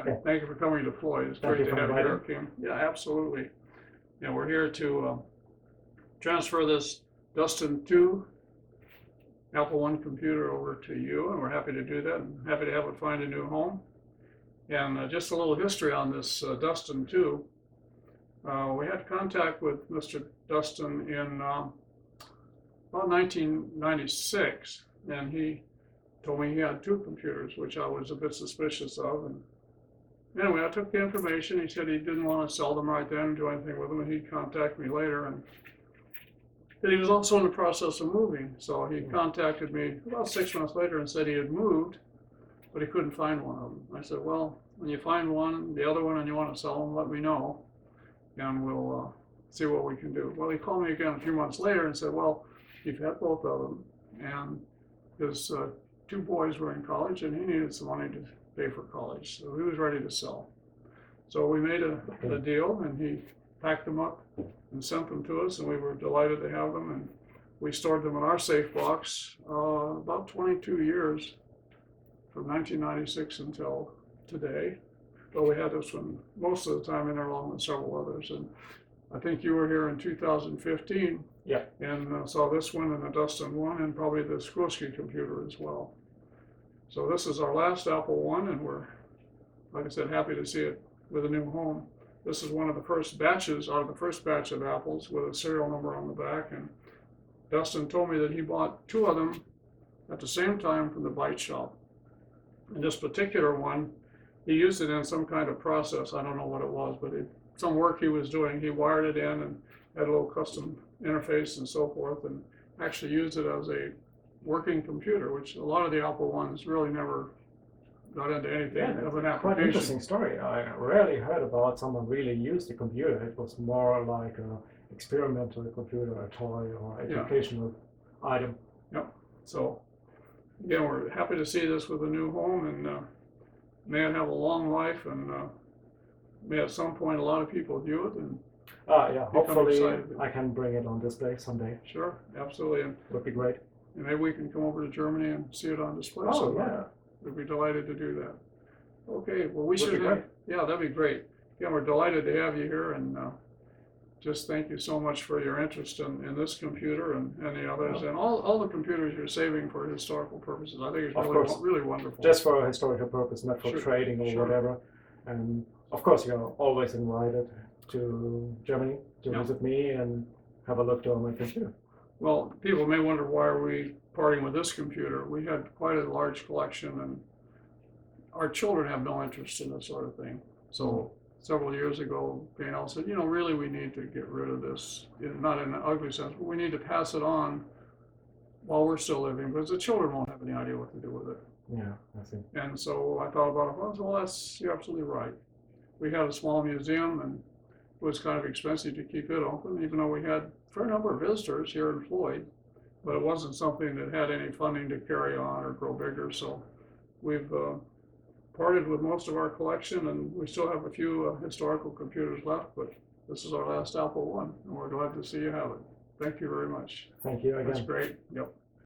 Okay. Thank you for coming to Floyd. It's Thank great you to for have you here, inviting. Kim. Yeah, absolutely. Yeah, we're here to transfer this Duston 2 Apple-1 computer over to you, and we're happy to do that, and happy to have it find a new home. And just a little history on this Duston 2. We had contact with Mr. Duston in about 1996, and he told me he had 2 computers, which I was a bit suspicious of. And anyway, I took the information. He said he didn't want to sell them right then and do anything with them, and he'd contact me later. And he was also in the process of moving, so he contacted me about 6 months later and said he had moved, but he couldn't find one of them. I said, well, when you find one, the other one, and you want to sell them, let me know, and we'll see what we can do. Well, he called me again a few months later and said, well, he'd had both of them, and his 2 boys were in college, and he needed some money to pay for college, so he was ready to sell. So we made a deal, and he packed them up and sent them to us, and we were delighted to have them, and we stored them in our safe box about 22 years, from 1996 until today. But we had this one most of the time in there, along with several others. And I think you were here in 2015. Yeah. And saw this one and the Duston 1, and probably the Sikorsky computer as well. So this is our last Apple-1, and we're, like I said, happy to see it with a new home. This is one of the first batches, out of the first batch of Apples, with a serial number on the back. And Dustin told me that he bought 2 of them at the same time from the Byte shop. And this particular one, he used it in some kind of process. I don't know what it was, but some work he was doing, he wired it in and had a little custom interface and so forth, and actually used it as a working computer, which a lot of the Apple-1s really never got into anything of an application. Quite an interesting story. I rarely heard about someone really used the computer. It was more like an experimental computer, a toy or educational item. Yep. So again, we're happy to see this with a new home, and may it have a long life, and may at some point a lot of people view it and yeah, hopefully excited. I can bring it on display someday. Sure, absolutely. And Would be great. maybe we can come over to Germany and see it on display. Oh, sometime. yeah. We'd be delighted to do that. Okay, well, we Would should be have, great. yeah, that'd be great. Yeah, we're delighted to have you here, and just thank you so much for your interest in this computer and the others, and all the computers you're saving for historical purposes. I think it's Of really, course. really wonderful. Just for a historical purpose, not for Sure, trading or sure. whatever. And of course, you're always invited to Germany to Yeah. visit me and have a look on my computer. Well, people may wonder, why are we parting with this computer? We had quite a large collection, and our children have no interest in this sort of thing. So several years ago, P&L said, really we need to get rid of this, not in an ugly sense, but we need to pass it on while we're still living, because the children won't have any idea what to do with it. Yeah, I see. And so I thought about it. I said, well, you're absolutely right. We had a small museum, and it was kind of expensive to keep it open, even though we had a fair number of visitors here in Floyd, but it wasn't something that had any funding to carry on or grow bigger. So we've parted with most of our collection, and we still have a few historical computers left, but this is our last Apple-1, and we're glad to see you have it. Thank you very much. Thank you again. That's great. Yep.